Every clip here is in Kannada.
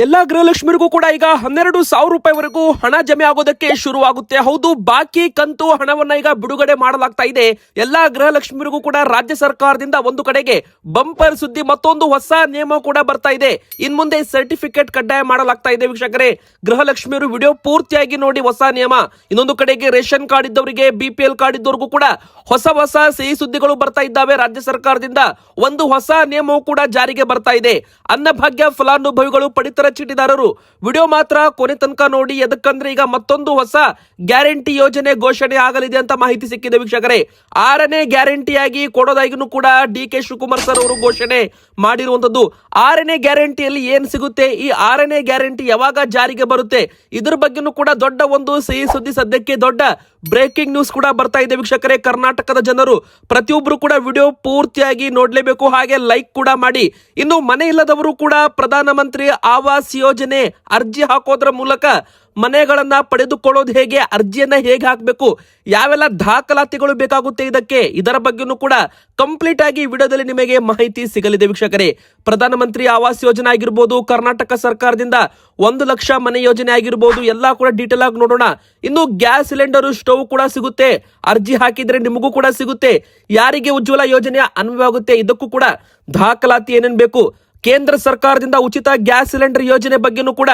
ಎಲ್ಲಾ ಗೃಹಲಕ್ಷ್ಮಿಗೂ ಕೂಡ ಈಗ 12,000 ರೂಪಾಯಿವರೆಗೂ ಹಣ ಜಮೆ ಆಗೋದಕ್ಕೆ ಶುರುವಾಗುತ್ತೆ. ಹೌದು, ಬಾಕಿ ಕಂತು ಹಣವನ್ನ ಈಗ ಬಿಡುಗಡೆ ಮಾಡಲಾಗ್ತಾ ಇದೆ. ಎಲ್ಲಾ ಗೃಹಲಕ್ಷ್ಮಿಗೂ ಕೂಡ ರಾಜ್ಯ ಸರ್ಕಾರದಿಂದ ಒಂದು ಕಡೆಗೆ ಬಂಪರ್ ಸುದ್ದಿ, ಮತ್ತೊಂದು ಹೊಸ ನಿಯಮ ಕೂಡ ಬರ್ತಾ ಇದೆ. ಇನ್ ಮುಂದೆ ಸರ್ಟಿಫಿಕೇಟ್ ಕಡ್ಡಾಯ ಮಾಡಲಾಗ್ತಾ ಇದೆ. ವೀಕ್ಷಕರೇ, ಗೃಹಲಕ್ಷ್ಮಿಯರು ವಿಡಿಯೋ ಪೂರ್ತಿಯಾಗಿ ನೋಡಿ. ಹೊಸ ನಿಯಮ. ಇನ್ನೊಂದು ಕಡೆಗೆ ರೇಷನ್ ಕಾರ್ಡ್ ಇದ್ದವರಿಗೆ, BPL ಕಾರ್ಡ್ ಇದ್ದವರಿಗೂ ಕೂಡ ಹೊಸ ಸಿಹಿ ಸುದ್ದಿಗಳು ಬರ್ತಾ ಇದ್ದಾವೆ. ರಾಜ್ಯ ಸರ್ಕಾರದಿಂದ ಒಂದು ಹೊಸ ನಿಯಮವು ಕೂಡ ಜಾರಿಗೆ ಬರ್ತಾ ಇದೆ. ಅನ್ನಭಾಗ್ಯ ಫಲಾನುಭವಿಗಳು, ಪಡಿತರ ಚೀಟಿದಾರರು ವಿಡಿಯೋ ಮಾತ್ರ ಕೊನೆ ತನಕ ನೋಡಿ. ಎದಕ್ಕಂದ್ರೆ ಈಗ ಮತ್ತೊಂದು ಹೊಸ ಗ್ಯಾರಂಟಿ ಯೋಜನೆ ಘೋಷಣೆ ಆಗಲಿದೆ ಅಂತ ಮಾಹಿತಿ ಸಿಕ್ಕಿದೆ. ವೀಕ್ಷಕರೇ, 6ನೇ ಗ್ಯಾರಂಟಿಯಾಗಿ ಕೊಡೋದಾಗಿನೂ ಕೂಡ DK ಶಿವಕುಮಾರ್ ಸರ್ ಅವರು ಘೋಷಣೆ ಮಾಡಿರುವಂತದ್ದು. 6ನೇ ಗ್ಯಾರಂಟಿಯಲ್ಲಿ ಏನ್ ಸಿಗುತ್ತೆ, ಈ 6ನೇ ಗ್ಯಾರಂಟಿ ಯಾವಾಗ ಜಾರಿಗೆ ಬರುತ್ತೆ, ಇದ್ರ ಬಗ್ಗೆನೂ ಕೂಡ ದೊಡ್ಡ ಒಂದು ಸಿಹಿ ಸುದ್ದಿ, ಸದ್ಯಕ್ಕೆ ದೊಡ್ಡ ಬ್ರೇಕಿಂಗ್ ನ್ಯೂಸ್ ಕೂಡ ಬರ್ತಾ ಇದೆ. ವೀಕ್ಷಕರೇ, ಕರ್ನಾಟಕದ ಜನರು ಪ್ರತಿಯೊಬ್ಬರು ಕೂಡ ವಿಡಿಯೋ ಪೂರ್ತಿಯಾಗಿ ನೋಡ್ಲೇಬೇಕು, ಹಾಗೆ ಲೈಕ್ ಕೂಡ ಮಾಡಿ. ಇನ್ನು ಮನೆ ಇಲ್ಲದವರು ಕೂಡ ಪ್ರಧಾನಮಂತ್ರಿ ಆವಾಸ್ ಯೋಜನೆ ಅರ್ಜಿ ಹಾಕೋದ್ರ ಮೂಲಕ ಮನೆಗಳನ್ನ ಪಡೆದುಕೊಳ್ಳೋದು ಹೇಗೆ, ಅರ್ಜಿಯನ್ನ ಹೇಗೆ ಹಾಕಬೇಕು, ಯಾವೆಲ್ಲ ದಾಖಲಾತಿಗಳು ಬೇಕಾಗುತ್ತೆ, ಇದರ ಬಗ್ಗೆನೂ ಕೂಡ ಕಂಪ್ಲೀಟ್ ಆಗಿ ವಿಡಿಯೋದಲ್ಲಿ ನಿಮಗೆ ಮಾಹಿತಿ ಸಿಗಲಿದೆ. ವೀಕ್ಷಕರೇ, ಪ್ರಧಾನಮಂತ್ರಿ ಆವಾಸ್ ಯೋಜನೆ ಆಗಿರ್ಬೋದು, ಕರ್ನಾಟಕ ಸರ್ಕಾರದಿಂದ 1 ಲಕ್ಷ ಮನೆ ಯೋಜನೆ ಆಗಿರ್ಬೋದು, ಎಲ್ಲಾ ಕೂಡ ಡೀಟೇಲ್ ಆಗಿ ನೋಡೋಣ. ಇನ್ನು ಗ್ಯಾಸ್ ಸಿಲಿಂಡರ್, ಸ್ಟವ್ ಕೂಡ ಸಿಗುತ್ತೆ. ಅರ್ಜಿ ಹಾಕಿದ್ರೆ ನಿಮಗೂ ಕೂಡ ಸಿಗುತ್ತೆ. ಯಾರಿಗೆ ಉಜ್ವಲ ಯೋಜನೆ ಅನ್ವಯವಾಗುತ್ತೆ, ಇದಕ್ಕೂ ಕೂಡ ದಾಖಲಾತಿ ಏನೇನ್ ಬೇಕು, ಕೇಂದ್ರ ಸರ್ಕಾರದಿಂದ ಉಚಿತ ಗ್ಯಾಸ್ ಸಿಲಿಂಡರ್ ಯೋಜನೆ ಬಗ್ಗೆನೂ ಕೂಡ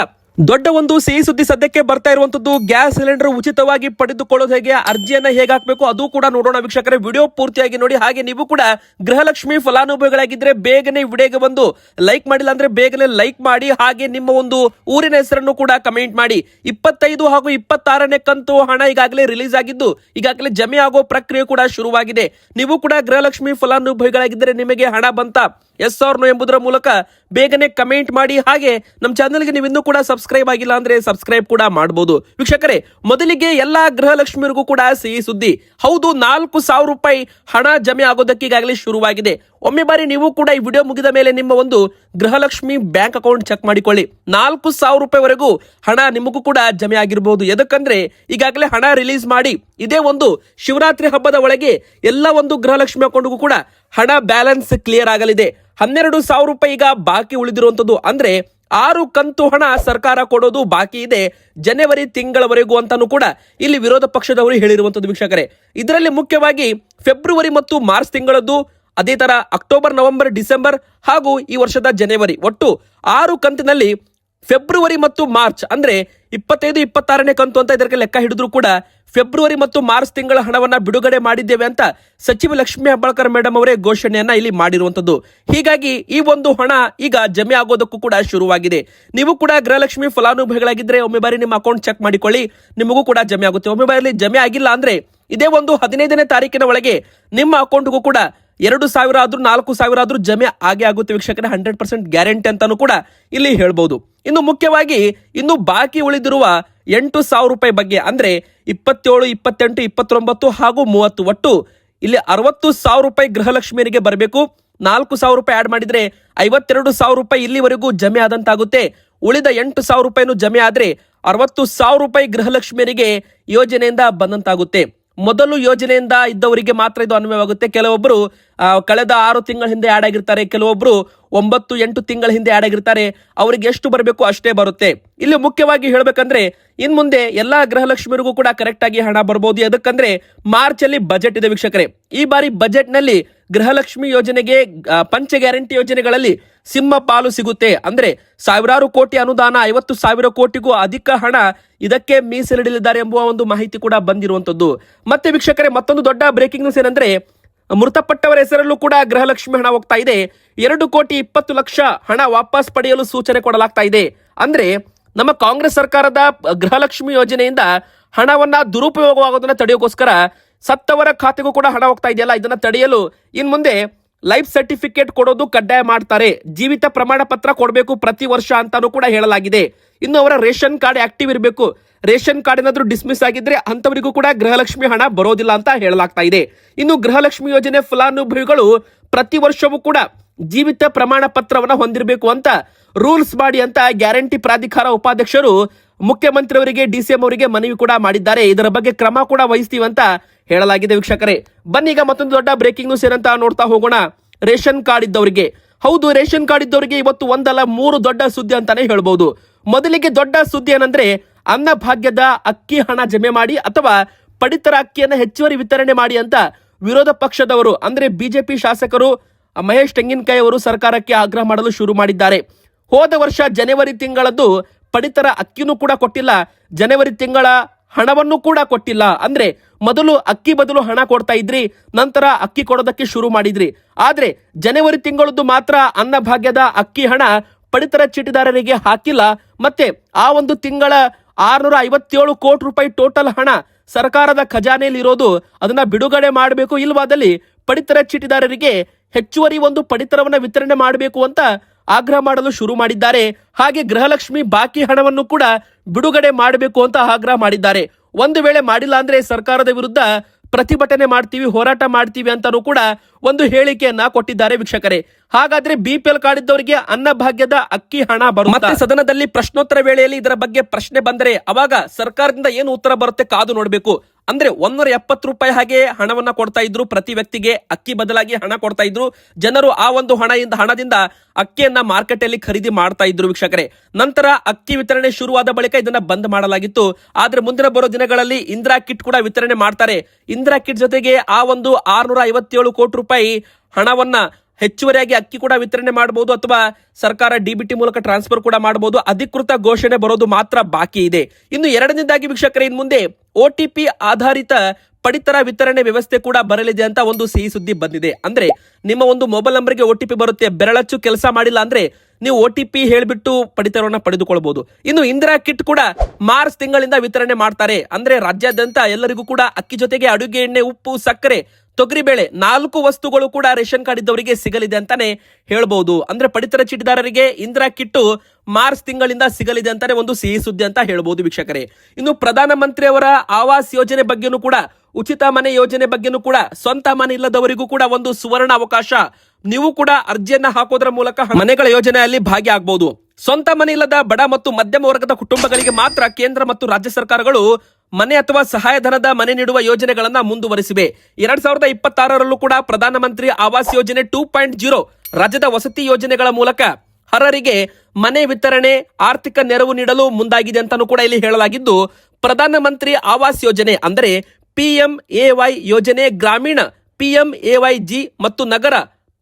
ದೊಡ್ಡ ಒಂದು ಸಿಹಿ ಸುದ್ದಿ ಸದ್ಯಕ್ಕೆ ಬರ್ತಾ ಇರುವಂತದ್ದು. ಗ್ಯಾಸ್ ಸಿಲಿಂಡರ್ ಉಚಿತವಾಗಿ ಪಡೆದುಕೊಳ್ಳೋದು ಹೇಗೆ, ಅರ್ಜಿಯನ್ನ ಹೇಗೆ ಹಾಕಬೇಕು, ಅದು ಕೂಡ ನೋಡೋಣ. ವೀಕ್ಷಕರೇ, ವಿಡಿಯೋ ಪೂರ್ತಿಯಾಗಿ ನೋಡಿ. ಹಾಗೆ ನೀವು ಕೂಡ ಗೃಹಲಕ್ಷ್ಮಿ ಫಲಾನುಭವಿಗಳಾಗಿದ್ರೆ ಬೇಗನೆ ವಿಡಿಯೋಗೆ ಬಂದು ಲೈಕ್ ಮಾಡಿಲ್ಲ ಅಂದ್ರೆ ಬೇಗನೆ ಲೈಕ್ ಮಾಡಿ. ಹಾಗೆ ನಿಮ್ಮ ಒಂದು ಊರಿನ ಹೆಸರನ್ನು ಕೂಡ ಕಮೆಂಟ್ ಮಾಡಿ. 25 ಹಾಗೂ 26ನೇ ಕಂತು ಹಣ ಈಗಾಗಲೇ ರಿಲೀಸ್ ಆಗಿದ್ದು, ಈಗಾಗಲೇ ಜಮೆ ಆಗೋ ಪ್ರಕ್ರಿಯೆ ಕೂಡ ಶುರುವಾಗಿದೆ. ನೀವು ಕೂಡ ಗೃಹಲಕ್ಷ್ಮಿ ಫಲಾನುಭವಿಗಳಾಗಿದ್ದರೆ ನಿಮಗೆ ಹಣ ಬಂತ, ಎಸ್ ಆರ್ ನೋ ಎಂಬುದರ ಮೂಲಕ ಬೇಗನೆ ಕಮೆಂಟ್ ಮಾಡಿ. ಹಾಗೆ ನಮ್ಮ ಚಾನೆಲ್ಗೆ ನೀವು ಇನ್ನೂ ಕೂಡ ಸಬ್ಸ್ಕ್ರೈಬ್ ಆಗಿಲ್ಲ ಅಂದ್ರೆ ಸಬ್ಸ್ಕ್ರೈಬ್ ಕೂಡ ಮಾಡಬಹುದು. ವೀಕ್ಷಕರೇ, ಮೊದಲಿಗೆ ಎಲ್ಲಾ ಗೃಹಲಕ್ಷ್ಮಿಯರಿಗೂ ಕೂಡ ಸಿಹಿ ಸುದ್ದಿ. ಹೌದು, 4,000 ರೂಪಾಯಿ ಹಣ ಜಮೆ ಆಗೋದಕ್ಕೆ ಈಗಾಗಲೇ ಶುರುವಾಗಿದೆ. ಒಮ್ಮೆ ಬಾರಿ ನೀವು ಕೂಡ ಈ ವಿಡಿಯೋ ಮುಗಿದ ಮೇಲೆ ನಿಮ್ಮ ಒಂದು ಗೃಹಲಕ್ಷ್ಮಿ ಬ್ಯಾಂಕ್ ಅಕೌಂಟ್ ಚೆಕ್ ಮಾಡಿಕೊಳ್ಳಿ. 4,000 ರೂಪಾಯಿವರೆಗೂ ಹಣ ನಿಮಗೂ ಕೂಡ ಜಮೆ ಆಗಿರಬಹುದು. ಎದಕ್ಕಂದ್ರೆ ಈಗಾಗಲೇ ಹಣ ರಿಲೀಸ್ ಮಾಡಿ ಇದೇ ಒಂದು ಶಿವರಾತ್ರಿ ಹಬ್ಬದ ಒಳಗೆ ಎಲ್ಲ ಒಂದು ಗೃಹಲಕ್ಷ್ಮಿ ಅಕೌಂಟ್ಗೂ ಕೂಡ ಹಣ ಬ್ಯಾಲೆನ್ಸ್ ಕ್ಲಿಯರ್ ಆಗಲಿದೆ. 12,000 ರೂಪಾಯಿ ಈಗ ಬಾಕಿ ಉಳಿದಿರುವಂತದ್ದು. ಅಂದ್ರೆ 6 ಕಂತು ಹಣ ಸರ್ಕಾರ ಕೊಡೋದು ಬಾಕಿ ಇದೆ ಜನವರಿ ತಿಂಗಳವರೆಗೂ ಅಂತಾನು ಕೂಡ ಇಲ್ಲಿ ವಿರೋಧ ಪಕ್ಷದವರು ಹೇಳಿರುವಂತದ್ದು. ವೀಕ್ಷಕರೇ, ಇದರಲ್ಲಿ ಮುಖ್ಯವಾಗಿ ಫೆಬ್ರವರಿ ಮತ್ತು ಮಾರ್ಚ್ ತಿಂಗಳದ್ದು, ಅದೇ ತರ ಅಕ್ಟೋಬರ್, ನವೆಂಬರ್, ಡಿಸೆಂಬರ್ ಹಾಗೂ ಈ ವರ್ಷದ ಜನವರಿ, ಒಟ್ಟು 6 ಕಂತಿನಲ್ಲಿ ಫೆಬ್ರವರಿ ಮತ್ತು ಮಾರ್ಚ್ ಅಂದ್ರೆ 25, 26ನೇ ಕಂತು ಅಂತ ಇದಕ್ಕೆ ಲೆಕ್ಕ ಹಿಡಿದ್ರು ಕೂಡ ಫೆಬ್ರವರಿ ಮತ್ತು ಮಾರ್ಚ್ ತಿಂಗಳ ಹಣವನ್ನ ಬಿಡುಗಡೆ ಮಾಡಿದ್ದೇವೆ ಅಂತ ಸಚಿವ ಲಕ್ಷ್ಮೀ ಹೆಬ್ಬಾಳ್ಕರ್ ಮೇಡಮ್ ಅವರೇ ಘೋಷಣೆಯನ್ನ ಇಲ್ಲಿ ಮಾಡಿರುವಂತದ್ದು. ಹೀಗಾಗಿ ಈ ಒಂದು ಹಣ ಈಗ ಜಮೆ ಆಗೋದಕ್ಕೂ ಕೂಡ ಶುರುವಾಗಿದೆ. ನೀವು ಕೂಡ ಗೃಹಲಕ್ಷ್ಮಿ ಫಲಾನುಭವಿಗಳಾಗಿದ್ರೆ ಒಮ್ಮೆ ಬಾರಿ ನಿಮ್ಮ ಅಕೌಂಟ್ ಚೆಕ್ ಮಾಡಿಕೊಳ್ಳಿ, ನಿಮಗೂ ಕೂಡ ಜಮೆ ಆಗುತ್ತೆ. ಒಮ್ಮೆ ಬಾರಿ ಜಮೆ ಆಗಿಲ್ಲ ಅಂದ್ರೆ ಇದೇ ಒಂದು 15ನೇ ತಾರೀಕಿನ ಒಳಗೆ ನಿಮ್ಮ ಅಕೌಂಟ್ಗೂ ಕೂಡ 2,000 ಆದ್ರೂ 4,000 ಆದ್ರೂ ಜಮೆ ಆಗೇ ಆಗುತ್ತೆ. ವೀಕ್ಷಕರೇ, 100% ಗ್ಯಾರಂಟಿ ಅಂತಾನು ಕೂಡ ಇಲ್ಲಿ ಹೇಳ್ಬಹುದು. ಇನ್ನು ಮುಖ್ಯವಾಗಿ ಇನ್ನು ಬಾಕಿ ಉಳಿದಿರುವ 8,000 ರೂಪಾಯಿ ಬಗ್ಗೆ ಅಂದ್ರೆ 27, 28, 29 ಹಾಗೂ 30, ಒಟ್ಟು ಇಲ್ಲಿ 60,000 ರೂಪಾಯಿ ಗೃಹಲಕ್ಷ್ಮಿಯರಿಗೆ ಬರಬೇಕು. 4,000 ರೂಪಾಯಿ ಆಡ್ ಮಾಡಿದ್ರೆ 52,000 ರೂಪಾಯಿ ಇಲ್ಲಿವರೆಗೂ ಜಮೆ ಆದಂತಾಗುತ್ತೆ. ಉಳಿದ 8,000 ರೂಪಾಯಿನೂ ಜಮೆ ಆದ್ರೆ 60,000 ರೂಪಾಯಿ ಗೃಹಲಕ್ಷ್ಮಿಯರಿಗೆ ಯೋಜನೆಯಿಂದ ಬಂದಂತಾಗುತ್ತೆ. ಮೊದಲು ಯೋಜನೆಯಿಂದ ಇದ್ದವರಿಗೆ ಮಾತ್ರ ಇದು ಅನ್ವಯವಾಗುತ್ತೆ. ಕೆಲವೊಬ್ಬರು ಕಳೆದ 6 ತಿಂಗಳ ಹಿಂದೆ ಆಡ್ ಆಗಿರ್ತಾರೆ, ಕೆಲವೊಬ್ರು 9, 8 ತಿಂಗಳ ಹಿಂದೆ ಆಡ್ ಆಗಿರ್ತಾರೆ. ಅವರಿಗೆ ಎಷ್ಟು ಬರಬೇಕು ಅಷ್ಟೇ ಬರುತ್ತೆ. ಇಲ್ಲಿ ಮುಖ್ಯವಾಗಿ ಹೇಳ್ಬೇಕಂದ್ರೆ ಇನ್ ಮುಂದೆ ಎಲ್ಲಾ ಗೃಹಲಕ್ಷ್ಮಿಯರಿಗೂ ಕೂಡ ಕರೆಕ್ಟ್ ಆಗಿ ಹಣ ಬರಬಹುದು. ಅದಕ್ಕಂದ್ರೆ ಮಾರ್ಚ್ ಅಲ್ಲಿ ಬಜೆಟ್ ಇದೆ. ವೀಕ್ಷಕರೇ, ಈ ಬಾರಿ ಬಜೆಟ್ ನಲ್ಲಿ ಗೃಹಲಕ್ಷ್ಮಿ ಯೋಜನೆಗೆ ಪಂಚ ಗ್ಯಾರಂಟಿ ಯೋಜನೆಗಳಲ್ಲಿ ಸಿಂಹ ಪಾಲು ಸಿಗುತ್ತೆ. ಅಂದ್ರೆ ಸಾವಿರಾರು ಕೋಟಿ ಅನುದಾನ, 50,000 ಕೋಟಿಗೂ ಅಧಿಕ ಹಣ ಇದಕ್ಕೆ ಮೀಸಲಿಡಲಿದ್ದಾರೆ ಎಂಬುವ ಒಂದು ಮಾಹಿತಿ ಕೂಡ ಬಂದಿರುವಂತದ್ದು. ಮತ್ತೆ ವೀಕ್ಷಕರೇ, ಮತ್ತೊಂದು ದೊಡ್ಡ ಬ್ರೇಕಿಂಗ್ ನ್ಯೂಸ್ ಏನಂದ್ರೆ ಮೃತಪಟ್ಟವರ ಹೆಸರಲ್ಲೂ ಕೂಡ ಗೃಹಲಕ್ಷ್ಮಿ ಹಣ ಹೋಗ್ತಾ ಇದೆ. 2,20,00,000 ಹಣ ವಾಪಸ್ ಪಡೆಯಲು ಸೂಚನೆ ಕೊಡಲಾಗ್ತಾ ಇದೆ. ಅಂದ್ರೆ ನಮ್ಮ ಕಾಂಗ್ರೆಸ್ ಸರ್ಕಾರದ ಗೃಹಲಕ್ಷ್ಮಿ ಯೋಜನೆಯಿಂದ ಹಣವನ್ನ ದುರುಪಯೋಗವಾಗೋದನ್ನ ತಡೆಯೋಕೋಸ್ಕರ ಸತ್ತವರ ಖಾತೆಗೂ ಕೂಡ ಹಣ ಹೋಗ್ತಾ ಇದೆಯಲ್ಲ, ಇದನ್ನ ತಡೆಯಲು ಇನ್ ಮುಂದೆ ಲೈಫ್ ಸರ್ಟಿಫಿಕೇಟ್ ಕೊಡೋದು ಕಡ್ಡಾಯ ಮಾಡ್ತಾರೆ. ಜೀವಿತ ಪ್ರಮಾಣ ಪತ್ರ ಕೊಡಬೇಕು ಪ್ರತಿ ವರ್ಷ ಅಂತಾನೂ ಕೂಡ ಹೇಳಲಾಗಿದೆ. ಇನ್ನು ಅವರ ರೇಷನ್ ಕಾರ್ಡ್ ಆಕ್ಟಿವ್ ಇರಬೇಕು. ರೇಷನ್ ಕಾರ್ಡ್ ಏನಾದ್ರೂ ಡಿಸ್ಮಿಸ್ ಆಗಿದ್ರೆ ಅಂತವರಿಗೂ ಕೂಡ ಗೃಹಲಕ್ಷ್ಮಿ ಹಣ ಬರೋದಿಲ್ಲ ಅಂತ ಹೇಳಲಾಗ್ತಾ ಇದೆ. ಇನ್ನು ಗೃಹಲಕ್ಷ್ಮಿ ಯೋಜನೆ ಫಲಾನುಭವಿಗಳು ಪ್ರತಿ ವರ್ಷವೂ ಕೂಡ ಜೀವಿತ ಪ್ರಮಾಣ ಪತ್ರವನ್ನ ಹೊಂದಿರಬೇಕು ಅಂತ ರೂಲ್ಸ್ ಮಾಡಿ ಅಂತ ಗ್ಯಾರಂಟಿ ಪ್ರಾಧಿಕಾರ ಉಪಾಧ್ಯಕ್ಷರು ಮುಖ್ಯಮಂತ್ರಿಯವರಿಗೆ, DCM ಅವರಿಗೆ ಮನವಿ ಕೂಡ ಮಾಡಿದ್ದಾರೆ. ಇದರ ಬಗ್ಗೆ ಕ್ರಮ ಕೂಡ ವಹಿಸ್ತೀವಿ ಅಂತ ಹೇಳಲಾಗಿದೆ. ವೀಕ್ಷಕರೇ, ಬನ್ನಿ ಈಗ ಮತ್ತೊಂದು ದೊಡ್ಡ ಬ್ರೇಕಿಂಗ್ ನ್ಯೂಸ್ ಏನಂತ ನೋಡ್ತಾ ಹೋಗೋಣ. ರೇಷನ್ ಕಾರ್ಡ್ ಇದ್ದವರಿಗೆ ಹೌದು, ರೇಷನ್ ಕಾರ್ಡ್ ಇದ್ದವರಿಗೆ ಇವತ್ತು ಒಂದಲ್ಲ 3 ದೊಡ್ಡ ಸುದ್ದಿ ಅಂತಾನೆ ಹೇಳ್ಬಹುದು. ಮೊದಲಿಗೆ ದೊಡ್ಡ ಸುದ್ದಿ ಏನಂದ್ರೆ ಅನ್ನಭಾಗ್ಯದ ಅಕ್ಕಿ ಹಣ ಜಮೆ ಮಾಡಿ ಅಥವಾ ಪಡಿತರ ಅಕ್ಕಿಯನ್ನು ಹೆಚ್ಚುವರಿ ವಿತರಣೆ ಮಾಡಿ ಅಂತ ವಿರೋಧ ಪಕ್ಷದವರು ಅಂದ್ರೆ ಬಿಜೆಪಿ ಶಾಸಕರು ಮಹೇಶ್ ತೆಂಗಿನಕಾಯಿ ಅವರು ಸರ್ಕಾರಕ್ಕೆ ಆಗ್ರಹ ಮಾಡಲು ಶುರು ಮಾಡಿದ್ದಾರೆ. ಹೋದ ವರ್ಷ ಜನವರಿ ತಿಂಗಳದ್ದು ಪಡಿತರ ಅಕ್ಕಿನೂ ಕೂಡ ಕೊಟ್ಟಿಲ್ಲ, ಜನವರಿ ತಿಂಗಳ ಹಣವನ್ನು ಕೂಡ ಕೊಟ್ಟಿಲ್ಲ. ಅಂದ್ರೆ ಮೊದಲು ಅಕ್ಕಿ ಬದಲು ಹಣ ಕೊಡ್ತಾ ಇದ್ರಿ, ನಂತರ ಅಕ್ಕಿ ಕೊಡೋದಕ್ಕೆ ಶುರು ಮಾಡಿದ್ರಿ. ಆದ್ರೆ ಜನವರಿ ತಿಂಗಳದ್ದು ಮಾತ್ರ ಅನ್ನಭಾಗ್ಯದ ಅಕ್ಕಿ ಹಣ ಪಡಿತರ ಚೀಟಿದಾರರಿಗೆ ಹಾಕಿಲ್ಲ. ಮತ್ತೆ ಆ ಒಂದು ತಿಂಗಳ 657 ಕೋಟಿ ರೂಪಾಯಿ ಟೋಟಲ್ ಹಣ ಸರ್ಕಾರದ ಖಜಾನೆಯಲ್ಲಿ ಇರೋದು, ಅದನ್ನ ಬಿಡುಗಡೆ ಮಾಡಬೇಕು, ಇಲ್ವಾದಲ್ಲಿ ಪಡಿತರ ಚೀಟಿದಾರರಿಗೆ ಹೆಚ್ಚುವರಿ ಒಂದು ಪಡಿತರವನ್ನ ವಿತರಣೆ ಮಾಡಬೇಕು ಅಂತ ಆಗ್ರಹ ಮಾಡಲು ಶುರು ಮಾಡಿದ್ದಾರೆ. ಹಾಗೆ ಗೃಹಲಕ್ಷ್ಮಿ ಬಾಕಿ ಹಣವನ್ನು ಕೂಡ ಬಿಡುಗಡೆ ಮಾಡಬೇಕು ಅಂತ ಆಗ್ರಹ ಮಾಡಿದ್ದಾರೆ. ಒಂದು ವೇಳೆ ಮಾಡಿಲ್ಲ ಅಂದ್ರೆ ಸರ್ಕಾರದ ವಿರುದ್ಧ ಪ್ರತಿಭಟನೆ ಮಾಡ್ತೀವಿ, ಹೋರಾಟ ಮಾಡ್ತೀವಿ ಅಂತಾನೂ ಕೂಡ ಒಂದು ಹೇಳಿಕೆಯನ್ನ ಕೊಟ್ಟಿದ್ದಾರೆ ವೀಕ್ಷಕರೇ. ಹಾಗಾದ್ರೆ ಬಿಪಿಎಲ್ ಕಾರ್ಡ್ ಇದ್ದವರಿಗೆ ಅನ್ನಭಾಗ್ಯದ ಅಕ್ಕಿ ಹಣ ಬರುತ್ತೆ? ಮತ್ತೆ ಸದನದಲ್ಲಿ ಪ್ರಶ್ನೋತ್ತರ ವೇಳೆಯಲ್ಲಿ ಇದರ ಬಗ್ಗೆ ಪ್ರಶ್ನೆ ಬಂದರೆ ಅವಾಗ ಸರ್ಕಾರದಿಂದ ಏನು ಉತ್ತರ ಬರುತ್ತೆ ಕಾದು ನೋಡಬೇಕು. ಅಂದ್ರೆ 170 ರೂಪಾಯಿ ಹಾಗೆ ಹಣವನ್ನ ಕೊಡ್ತಾ ಇದ್ರು, ಪ್ರತಿ ವ್ಯಕ್ತಿಗೆ ಅಕ್ಕಿ ಬದಲಾಗಿ ಹಣ ಕೊಡ್ತಾ ಇದ್ರು. ಜನರು ಆ ಒಂದು ಹಣದಿಂದ ಅಕ್ಕಿಯನ್ನ ಮಾರ್ಕೆಟ್ ಅಲ್ಲಿ ಖರೀದಿ ಮಾಡ್ತಾ ಇದ್ರು ವೀಕ್ಷಕರೇ. ನಂತರ ಅಕ್ಕಿ ವಿತರಣೆ ಶುರುವಾದ ಬಳಿಕ ಇದನ್ನ ಬಂದ್ ಮಾಡಲಾಗಿತ್ತು. ಆದ್ರೆ ಮುಂದಿನ ಬರೋ ದಿನಗಳಲ್ಲಿ ಇಂದಿರಾ ಕಿಟ್ ಕೂಡ ವಿತರಣೆ ಮಾಡ್ತಾರೆ. ಇಂದಿರಾ ಕಿಟ್ ಜೊತೆಗೆ ಆ ಒಂದು 657 ಕೋಟಿ ರೂಪಾಯಿ ಹಣವನ್ನ ಹೆಚ್ಚುವರಿಯಾಗಿ ಅಕ್ಕಿ ಕೂಡ ವಿತರಣೆ ಮಾಡಬಹುದು ಅಥವಾ ಸರ್ಕಾರ ಡಿಬಿಟಿ ಮೂಲಕ ಟ್ರಾನ್ಸ್ಫರ್ ಕೂಡ ಮಾಡಬಹುದು. ಅಧಿಕೃತ ಘೋಷಣೆ ಬರೋದು ಮಾತ್ರ ಬಾಕಿ ಇದೆ. ಇನ್ನು ಎರಡನೇದಾಗಿ ವೀಕ್ಷಕರೇ, ಇನ್ನು ಮುಂದೆ OTP ಆಧಾರಿತ ಪಡಿತರ ವಿತರಣೆ ವ್ಯವಸ್ಥೆ ಕೂಡ ಬರಲಿದೆ ಅಂತ ಒಂದು ಸಿಹಿ ಸುದ್ದಿ ಬಂದಿದೆ. ಅಂದ್ರೆ ನಿಮ್ಮ ಒಂದು ಮೊಬೈಲ್ ನಂಬರ್ಗೆ OTP ಬರುತ್ತೆ, ಬೆರಳಚ್ಚು ಕೆಲಸ ಮಾಡಿಲ್ಲ ಅಂದ್ರೆ ನೀವು OTP ಹೇಳಿಬಿಟ್ಟು ಪಡಿತರವನ್ನ ಪಡೆದುಕೊಳ್ಳಬಹುದು. ಇನ್ನು ಇಂದಿರಾ ಕಿಟ್ ಕೂಡ ಮಾರ್ಚ್ ತಿಂಗಳಿಂದ ವಿತರಣೆ ಮಾಡ್ತಾರೆ. ಅಂದ್ರೆ ರಾಜ್ಯಾದ್ಯಂತ ಎಲ್ಲರಿಗೂ ಕೂಡ ಅಕ್ಕಿ ಜೊತೆಗೆ ಅಡುಗೆ ಎಣ್ಣೆ, ಉಪ್ಪು, ಸಕ್ಕರೆ, ತೊಗರಿಬೇಳೆ 4 ವಸ್ತುಗಳು ಕೂಡ ರೇಷನ್ ಕಾರ್ಡ್ ಇದ್ದವರಿಗೆ ಸಿಗಲಿದೆ ಅಂತಾನೆ ಹೇಳ್ಬಹುದು. ಅಂದ್ರೆ ಪಡಿತರ ಚೀಟಿದಾರರಿಗೆ ಇಂದಿರಾ ಕಿಟ್ಟು ಮಾರ್ಚ್ ತಿಂಗಳಿಂದ ಸಿಗಲಿದೆ ಅಂತಾನೆ ಒಂದು ಸಿಹಿ ಸುದ್ದಿ ಅಂತ ಹೇಳ್ಬಹುದು ವೀಕ್ಷಕರೇ. ಇನ್ನು ಪ್ರಧಾನ ಮಂತ್ರಿ ಅವರ ಆವಾಸ್ ಯೋಜನೆ ಬಗ್ಗೆನೂ ಕೂಡ, ಉಚಿತ ಮನೆ ಯೋಜನೆ ಬಗ್ಗೆನೂ ಕೂಡ, ಸ್ವಂತ ಮನೆ ಇಲ್ಲದವರಿಗೂ ಕೂಡ ಒಂದು ಸುವರ್ಣ ಅವಕಾಶ. ನೀವು ಕೂಡ ಅರ್ಜಿಯನ್ನ ಹಾಕೋದ್ರ ಮೂಲಕ ಮನೆಗಳ ಯೋಜನೆಯಲ್ಲಿ ಭಾಗಿಯಾಗಬಹುದು. ಸ್ವಂತ ಮನೆ ಇಲ್ಲದ ಬಡ ಮತ್ತು ಮಧ್ಯಮ ವರ್ಗದ ಕುಟುಂಬಗಳಿಗೆ ಮಾತ್ರ ಕೇಂದ್ರ ಮತ್ತು ರಾಜ್ಯ ಸರ್ಕಾರಗಳು ಮನೆ ಅಥವಾ ಸಹಾಯಧನದ ಮನೆ ನೀಡುವ ಯೋಜನೆಗಳನ್ನ ಮುಂದುವರಿಸಿವೆ. 2026ರಲ್ಲೂ ಕೂಡ ಪ್ರಧಾನಮಂತ್ರಿ ಆವಾಸ್ ಯೋಜನೆ 2.0 ರಾಜ್ಯದ ವಸತಿ ಯೋಜನೆಗಳ ಮೂಲಕ ಅರ್ಹರಿಗೆ ಮನೆ ವಿತರಣೆ, ಆರ್ಥಿಕ ನೆರವು ನೀಡಲು ಮುಂದಾಗಿದೆ ಅಂತಾನೂ ಕೂಡ ಇಲ್ಲಿ ಹೇಳಲಾಗಿದ್ದು, ಪ್ರಧಾನಮಂತ್ರಿ ಆವಾಸ್ ಯೋಜನೆ ಅಂದರೆ PMAY ಯೋಜನೆ ಗ್ರಾಮೀಣ PMAYG ಮತ್ತು ನಗರ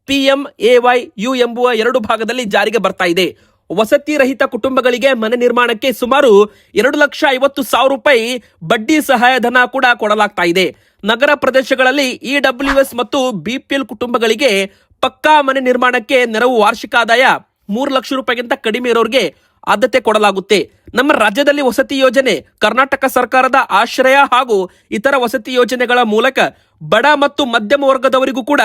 PMAYU ಎಂಬುವ 2 ಭಾಗದಲ್ಲಿ ಜಾರಿಗೆ ಬರ್ತಾ ಇದೆ. ವಸತಿ ರಹಿತ ಕುಟುಂಬಗಳಿಗೆ ಮನೆ ನಿರ್ಮಾಣಕ್ಕೆ ಸುಮಾರು 2,50,000 ರೂಪಾಯಿ ಬಡ್ಡಿ ಸಹಾಯಧನ ಕೂಡ ಕೊಡಲಾಗ್ತಾ ಇದೆ. ನಗರ ಪ್ರದೇಶಗಳಲ್ಲಿ EWS ಮತ್ತು BPL ಕುಟುಂಬಗಳಿಗೆ ಪಕ್ಕಾ ಮನೆ ನಿರ್ಮಾಣಕ್ಕೆ ನೆರವು ವಾರ್ಷಿಕ ಆದಾಯ 3 ಲಕ್ಷ ರೂಪಾಯಿಗಿಂತ ಕಡಿಮೆ ಇರೋರಿಗೆ ಆದ್ಯತೆ ಕೊಡಲಾಗುತ್ತೆ. ನಮ್ಮ ರಾಜ್ಯದಲ್ಲಿ ವಸತಿ ಯೋಜನೆ ಕರ್ನಾಟಕ ಸರ್ಕಾರದ ಆಶ್ರಯ ಹಾಗೂ ಇತರ ವಸತಿ ಯೋಜನೆಗಳ ಮೂಲಕ ಬಡ ಮತ್ತು ಮಧ್ಯಮ ವರ್ಗದವರಿಗೂ ಕೂಡ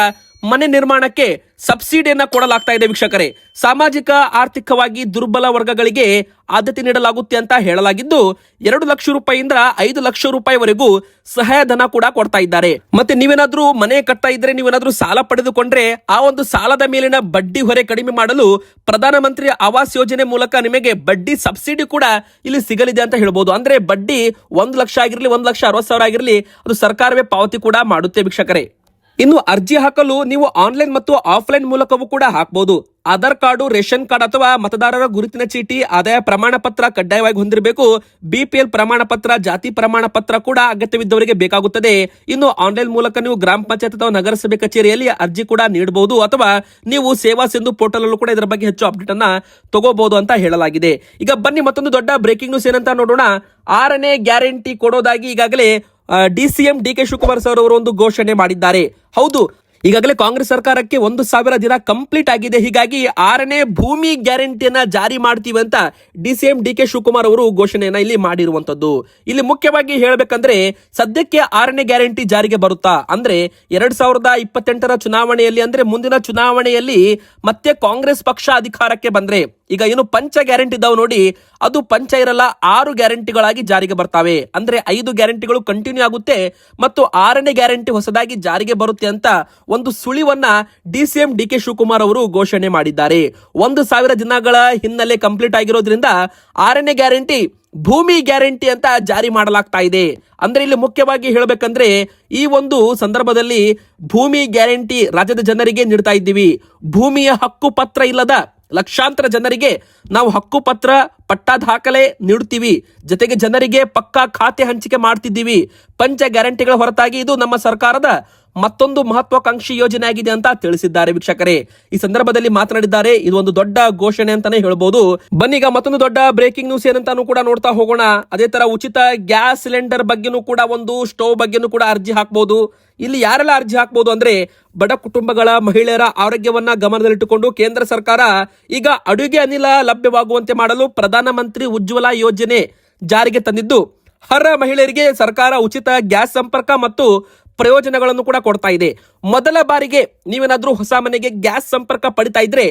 ಮನೆ ನಿರ್ಮಾಣಕ್ಕೆ ಸಬ್ಸಿಡಿಯನ್ನ ಕೊಡಲಾಗ್ತಾ ಇದೆ ವೀಕ್ಷಕರೇ. ಸಾಮಾಜಿಕ ಆರ್ಥಿಕವಾಗಿ ದುರ್ಬಲ ವರ್ಗಗಳಿಗೆ ಆದ್ಯತೆ ನೀಡಲಾಗುತ್ತೆ ಅಂತ ಹೇಳಲಾಗಿದ್ದು, 2 ಲಕ್ಷ ರೂಪಾಯಿಯಿಂದ 5 ಲಕ್ಷ ರೂಪಾಯಿವರೆಗೂ ಸಹಾಯಧನ ಕೂಡ ಕೊಡ್ತಾ ಇದ್ದಾರೆ. ಮತ್ತೆ ನೀವೇನಾದ್ರೂ ಮನೆ ಕಟ್ತಾ ಇದ್ರೆ, ನೀವೇನಾದ್ರೂ ಸಾಲ ಪಡೆದುಕೊಂಡ್ರೆ ಆ ಒಂದು ಸಾಲದ ಮೇಲಿನ ಬಡ್ಡಿ ಹೊರೆ ಕಡಿಮೆ ಮಾಡಲು ಪ್ರಧಾನಮಂತ್ರಿ ಆವಾಸ್ ಯೋಜನೆ ಮೂಲಕ ನಿಮಗೆ ಬಡ್ಡಿ ಸಬ್ಸಿಡಿ ಕೂಡ ಇಲ್ಲಿ ಸಿಗಲಿದೆ ಅಂತ ಹೇಳ್ಬೋದು. ಅಂದ್ರೆ ಬಡ್ಡಿ 1 ಲಕ್ಷ ಆಗಿರ್ಲಿ, 1,60,000 ಆಗಿರ್ಲಿ, ಅದು ಸರ್ಕಾರವೇ ಪಾವತಿ ಕೂಡ ಮಾಡುತ್ತೆ ವೀಕ್ಷಕರೇ. ಇನ್ನು ಅರ್ಜಿ ಹಾಕಲು ನೀವು ಆನ್ಲೈನ್ ಮತ್ತು ಆಫ್ಲೈನ್ ಮೂಲಕವೂ ಕೂಡ ಹಾಕಬಹುದು. ಆಧಾರ್ ಕಾರ್ಡು, ರೇಷನ್ ಕಾರ್ಡ್ ಅಥವಾ ಮತದಾರರ ಗುರುತಿನ ಚೀಟಿ, ಆದಾಯ ಪ್ರಮಾಣ ಪತ್ರ ಕಡ್ಡಾಯವಾಗಿ ಹೊಂದಿರಬೇಕು. BPL ಪ್ರಮಾಣ ಪತ್ರ, ಜಾತಿ ಪ್ರಮಾಣ ಪತ್ರ ಕೂಡ ಅಗತ್ಯವಿದ್ದವರಿಗೆ ಬೇಕಾಗುತ್ತದೆ. ಇನ್ನು ಆನ್ಲೈನ್ ಮೂಲಕ ನೀವು ಗ್ರಾಮ ಪಂಚಾಯತ್ ಅಥವಾ ನಗರಸಭೆ ಕಚೇರಿಯಲ್ಲಿ ಅರ್ಜಿ ಕೂಡ ನೀಡಬಹುದು ಅಥವಾ ನೀವು ಸೇವಾ ಸಿಂಧು ಪೋರ್ಟಲ್ ಅಲ್ಲೂ ಕೂಡ ಇದರ ಬಗ್ಗೆ ಹೆಚ್ಚು ಅಪ್ಡೇಟ್ ಅನ್ನ ತಗೋಬಹುದು ಅಂತ ಹೇಳಲಾಗಿದೆ. ಈಗ ಬನ್ನಿ ಮತ್ತೊಂದು ದೊಡ್ಡ ಬ್ರೇಕಿಂಗ್ ನ್ಯೂಸ್ ಏನಂತ ನೋಡೋಣ. 6ನೇ ಗ್ಯಾರಂಟಿ ಕೊಡೋದಾಗಿ ಈಗಾಗಲೇ DCM DK ಶಿವಕುಮಾರ್ ಸರ್ ಅವರು ಒಂದು ಘೋಷಣೆ ಮಾಡಿದ್ದಾರೆ. ಹೌದು, ಈಗಾಗಲೇ ಕಾಂಗ್ರೆಸ್ ಸರ್ಕಾರಕ್ಕೆ 1,000 ದಿನ ಕಂಪ್ಲೀಟ್ ಆಗಿದೆ. ಹೀಗಾಗಿ 6ನೇ ಭೂಮಿ ಗ್ಯಾರಂಟಿಯನ್ನ ಜಾರಿ ಮಾಡ್ತೀವಿ ಅಂತ DCM DK ಶಿವಕುಮಾರ್ ಅವರು ಘೋಷಣೆಯನ್ನ ಇಲ್ಲಿ ಮಾಡಿರುವಂತದ್ದು. ಇಲ್ಲಿ ಮುಖ್ಯವಾಗಿ ಹೇಳ್ಬೇಕಂದ್ರೆ ಸದ್ಯಕ್ಕೆ 6ನೇ ಗ್ಯಾರಂಟಿ ಜಾರಿಗೆ ಬರುತ್ತಾ ಅಂದ್ರೆ 2028ರ ಚುನಾವಣೆಯಲ್ಲಿ, ಅಂದ್ರೆ ಮುಂದಿನ ಚುನಾವಣೆಯಲ್ಲಿ ಮತ್ತೆ ಕಾಂಗ್ರೆಸ್ ಪಕ್ಷ ಅಧಿಕಾರಕ್ಕೆ ಬಂದ್ರೆ ಈಗ ಏನು ಪಂಚ ಗ್ಯಾರಂಟಿ ಇದಾವೆ ನೋಡಿ, ಅದು ಪಂಚ ಇರಲ್ಲ, 6 ಗ್ಯಾರಂಟಿಗಳಾಗಿ ಜಾರಿಗೆ ಬರ್ತಾವೆ. ಅಂದ್ರೆ 5 ಗ್ಯಾರಂಟಿಗಳು ಕಂಟಿನ್ಯೂ ಆಗುತ್ತೆ ಮತ್ತು 6ನೇ ಗ್ಯಾರಂಟಿ ಹೊಸದಾಗಿ ಜಾರಿಗೆ ಬರುತ್ತೆ ಅಂತ ಒಂದು ಸುಳಿವನ್ನ DCM DK ಶಿವಕುಮಾರ್ ಅವರು ಘೋಷಣೆ ಮಾಡಿದ್ದಾರೆ. 1,000 ದಿನಗಳ ಹಿನ್ನೆಲೆ ಕಂಪ್ಲೀಟ್ ಆಗಿರೋದ್ರಿಂದ 6ನೇ ಗ್ಯಾರಂಟಿ ಭೂಮಿ ಗ್ಯಾರಂಟಿ ಅಂತ ಜಾರಿ ಮಾಡಲಾಗ್ತಾ ಇದೆ. ಅಂದ್ರೆ ಇಲ್ಲಿ ಮುಖ್ಯವಾಗಿ ಹೇಳಬೇಕಂದ್ರೆ ಈ ಒಂದು ಸಂದರ್ಭದಲ್ಲಿ ಭೂಮಿ ಗ್ಯಾರಂಟಿ ರಾಜ್ಯದ ಜನರಿಗೆ ನೀಡ್ತಾ ಇದ್ದೀವಿ. ಭೂಮಿಯ ಹಕ್ಕು ಪತ್ರ ಇಲ್ಲದ ಲಕ್ಷಾಂತರ ಜನರಿಗೆ ನಾವು ಹಕ್ಕುಪತ್ರ ಪಟ್ಟ ದಾಖಲೆ ನೀಡುತ್ತೀವಿ, ಜೊತೆಗೆ ಜನರಿಗೆ ಪಕ್ಕಾ ಖಾತೆ ಹಂಚಿಕೆ ಮಾಡ್ತಿದ್ದೀವಿ. ಪಂಚ ಗ್ಯಾರಂಟಿಗಳ ಹೊರತಾಗಿ ಇದು ನಮ್ಮ ಸರ್ಕಾರದ ಮತ್ತೊಂದು ಮಹತ್ವಾಕಾಂಕ್ಷಿ ಯೋಜನೆ ಆಗಿದೆ ಅಂತ ತಿಳಿಸಿದ್ದಾರೆ. ವೀಕ್ಷಕರೇ, ಈ ಸಂದರ್ಭದಲ್ಲಿ ಮಾತನಾಡಿದ್ದಾರೆ. ಇದು ಒಂದು ದೊಡ್ಡ ಘೋಷಣೆ ಅಂತಾನೆ ಹೇಳ್ಬೋದು. ಬನ್ನೀಗ ಮತ್ತೊಂದು ದೊಡ್ಡ ಬ್ರೇಕಿಂಗ್ ನ್ಯೂಸ್ ಏನಂತಾನು ಕೂಡ ನೋಡ್ತಾ ಹೋಗೋಣ. ಅದೇ ತರ ಉಚಿತ ಗ್ಯಾಸ್ ಸಿಲಿಂಡರ್ ಬಗ್ಗೆನೂ ಕೂಡ, ಒಂದು ಸ್ಟೋವ್ ಬಗ್ಗೆನೂ ಕೂಡ ಅರ್ಜಿ ಹಾಕಬಹುದು. ಇಲ್ಲಿ ಯಾರೆಲ್ಲ ಅರ್ಜಿ ಹಾಕಬಹುದು ಅಂದ್ರೆ ಬಡ ಕುಟುಂಬಗಳ ಮಹಿಳೆಯರ ಆರೋಗ್ಯವನ್ನ ಗಮನದಲ್ಲಿಟ್ಟುಕೊಂಡು ಕೇಂದ್ರ ಸರ್ಕಾರ ಈಗ ಅಡುಗೆ ಅನಿಲ ಲಭ್ಯವಾಗುವಂತೆ ಮಾಡಲು ಪ್ರಧಾನಮಂತ್ರಿ ಉಜ್ವಲ ಯೋಜನೆ ಜಾರಿಗೆ ತಂದಿದ್ದು, ಅರ್ಹ ಮಹಿಳೆಯರಿಗೆ ಸರ್ಕಾರ ಉಚಿತ ಗ್ಯಾಸ್ ಸಂಪರ್ಕ ಮತ್ತು ಪ್ರಯೋಜನಗಳನ್ನು ಕೂಡ ಕೊಡ್ತಾ ಇದೆ. ಮೊದಲ ಬಾರಿಗೆ ನೀವೇನಾದ್ರೂ ಹೊಸ ಮನೆಗೆ ಗ್ಯಾಸ್ ಸಂಪರ್ಕ ಪಡಿತಾ ಇದ್ರೆ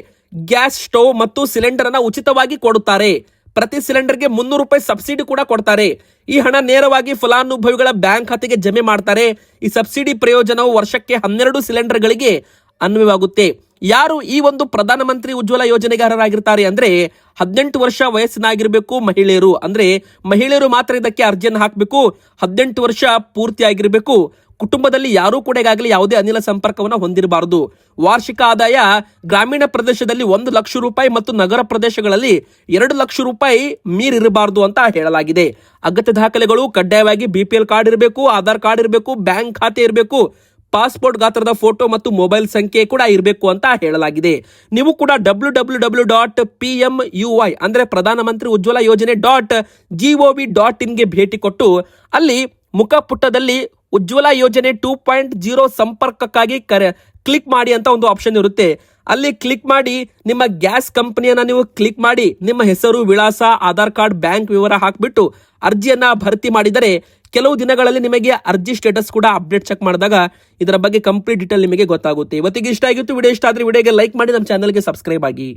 ಗ್ಯಾಸ್ ಸ್ಟೋವ್ ಮತ್ತು ಸಿಲಿಂಡರ್ ಅನ್ನ ಉಚಿತವಾಗಿ ಕೊಡುತ್ತಾರೆ. ಪ್ರತಿ ಸಿಲಿಂಡರ್ಗೆ 300 ರೂಪಾಯಿ ಸಬ್ಸಿಡಿ ಕೂಡ ಕೊಡ್ತಾರೆ. ಈ ಹಣ ನೇರವಾಗಿ ಫಲಾನುಭವಿಗಳ ಬ್ಯಾಂಕ್ ಖಾತೆಗೆ ಜಮೆ ಮಾಡ್ತಾರೆ. ಈ ಸಬ್ಸಿಡಿ ಪ್ರಯೋಜನವು ವರ್ಷಕ್ಕೆ 12 ಸಿಲಿಂಡರ್ಗಳಿಗೆ ಅನ್ವಯವಾಗುತ್ತೆ. ಯಾರು ಈ ಒಂದು ಪ್ರಧಾನಮಂತ್ರಿ ಉಜ್ವಲ ಯೋಜನೆಗೆ ಅರ್ಹರಾಗಿರ್ತಾರೆ ಅಂದ್ರೆ 18 ವರ್ಷ ವಯಸ್ಸಿನಾಗಿರ್ಬೇಕು ಮಹಿಳೆಯರು. ಅಂದ್ರೆ ಮಹಿಳೆಯರು ಮಾತ್ರ ಇದಕ್ಕೆ ಅರ್ಜಿಯನ್ನು ಹಾಕಬೇಕು. 18 ವರ್ಷ ಪೂರ್ತಿ ಆಗಿರ್ಬೇಕು. ಕುಟುಂಬದಲ್ಲಿ ಯಾರೂ ಕೂಡ ಈಗಾಗಲೇ ಯಾವುದೇ ಅನಿಲ ಸಂಪರ್ಕವನ್ನು ಹೊಂದಿರಬಾರದು. ವಾರ್ಷಿಕ ಆದಾಯ ಗ್ರಾಮೀಣ ಪ್ರದೇಶದಲ್ಲಿ 1 ಲಕ್ಷ ರೂಪಾಯಿ ಮತ್ತು ನಗರ ಪ್ರದೇಶಗಳಲ್ಲಿ 2 ಲಕ್ಷ ರೂಪಾಯಿ ಮೀರಿರಬಾರದು ಅಂತ ಹೇಳಲಾಗಿದೆ. ಅಗತ್ಯ ದಾಖಲೆಗಳು ಕಡ್ಡಾಯವಾಗಿ BPL ಕಾರ್ಡ್ ಇರಬೇಕು, ಆಧಾರ್ ಕಾರ್ಡ್ ಇರಬೇಕು, ಬ್ಯಾಂಕ್ ಖಾತೆ ಇರಬೇಕು, ಪಾಸ್ಪೋರ್ಟ್ ಗಾತ್ರದ ಫೋಟೋ ಮತ್ತು ಮೊಬೈಲ್ ಸಂಖ್ಯೆ ಕೂಡ ಇರಬೇಕು ಅಂತ ಹೇಳಲಾಗಿದೆ. ನೀವು ಕೂಡ www.pmui ಅಂದ್ರೆ ಪ್ರಧಾನಮಂತ್ರಿ ಉಜ್ವಲ ಯೋಜನೆ .gov.in ಗೆ ಭೇಟಿ ಕೊಟ್ಟು ಅಲ್ಲಿ ಮುಖಪುಟದಲ್ಲಿ ಉಜ್ವಲ ಯೋಜನೆ 2.0 ಸಂಪರ್ಕಕ್ಕಾಗಿ ಕ್ಲಿಕ್ ಮಾಡಿ ಅಂತ ಒಂದು ಆಪ್ಷನ್ ಇರುತ್ತೆ. ಅಲ್ಲಿ ಕ್ಲಿಕ್ ಮಾಡಿ ನಿಮ್ಮ ಗ್ಯಾಸ್ ಕಂಪನಿಯನ್ನ ನೀವು ಕ್ಲಿಕ್ ಮಾಡಿ ನಿಮ್ಮ ಹೆಸರು, ವಿಳಾಸ, ಆಧಾರ್ ಕಾರ್ಡ್, ಬ್ಯಾಂಕ್ ವಿವರ ಹಾಕಿಬಿಟ್ಟು ಅರ್ಜಿಯನ್ನ ಭರ್ತಿ ಮಾಡಿದರೆ ಕೆಲವು ದಿನಗಳಲ್ಲಿ ನಿಮಗೆ ಅರ್ಜಿ ಸ್ಟೇಟಸ್ ಕೂಡ ಅಪ್ಡೇಟ್ ಚೆಕ್ ಮಾಡಿದಾಗ ಇದರ ಬಗ್ಗೆ ಕಂಪ್ಲೀಟ್ ಡೀಟೇಲ್ ನಿಮಗೆ ಗೊತ್ತಾಗುತ್ತೆ. ಇವತ್ತಿಗೆ ಇಷ್ಟ ಆಗಿತ್ತು ವಿಡಿಯೋ. ಇಷ್ಟ ಆದ್ರೆ ವಿಡಿಯೋಗೆ ಲೈಕ್ ಮಾಡಿ, ನಮ್ಮ ಚಾನಲ್ಗೆ ಸಬ್ಸ್ಕ್ರೈಬ್ ಆಗಿ.